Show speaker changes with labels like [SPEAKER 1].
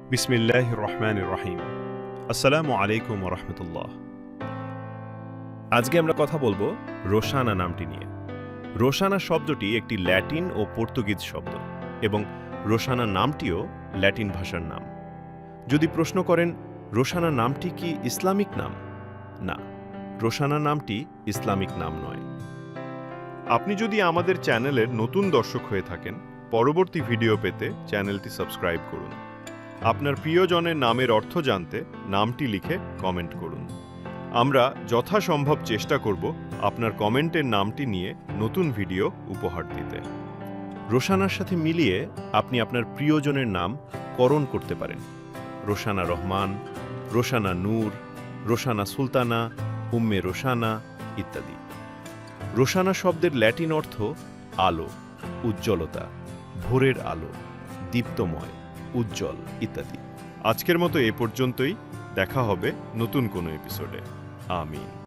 [SPEAKER 1] বিসমিল্লাহির রহমানির রহিম। আসসালামু আলাইকুম ওয়া রাহমাতুল্লাহ।
[SPEAKER 2] আজকে আমরা কথা বলবো রোসানা নামটি নিয়ে। রোসানা শব্দটি একটি ল্যাটিন ও পর্তুগিজ শব্দ এবং রোসানা নামটিও ল্যাটিন ভাষার নাম। যদি প্রশ্ন করেন রোসানা নামটি কি ইসলামিক নাম? না, রোসানা নামটি ইসলামিক নাম নয়।
[SPEAKER 1] আপনি যদি আমাদের চ্যানেলের নতুন দর্শক হয়ে থাকেন, পরবর্তী ভিডিও পেতে চ্যানেলটি সাবস্ক্রাইব করুন। আপনার প্রিয়জনের নামের অর্থ জানতে নামটি লিখে কমেন্ট করুন। আমরা যথাসম্ভব চেষ্টা করব আপনার কমেন্টের নামটি নিয়ে নতুন ভিডিও উপহার দিতে।
[SPEAKER 2] রোসানার সাথে মিলিয়ে আপনি আপনার প্রিয়জনের নাম করণ করতে পারেন। রোসানা রহমান, রোসানা নূর, রোসানা সুলতানা, উম্মে রোসানা ইত্যাদি। রোসানা শব্দের ল্যাটিন অর্থ আলো, উজ্জ্বলতা, ভোরের আলো, দীপ্তময়, উজ্জ্বল ইত্যাদি।
[SPEAKER 1] আজকের মতো এ পর্যন্তই। দেখা হবে নতুন কোনো এপিসোডে। আমিন।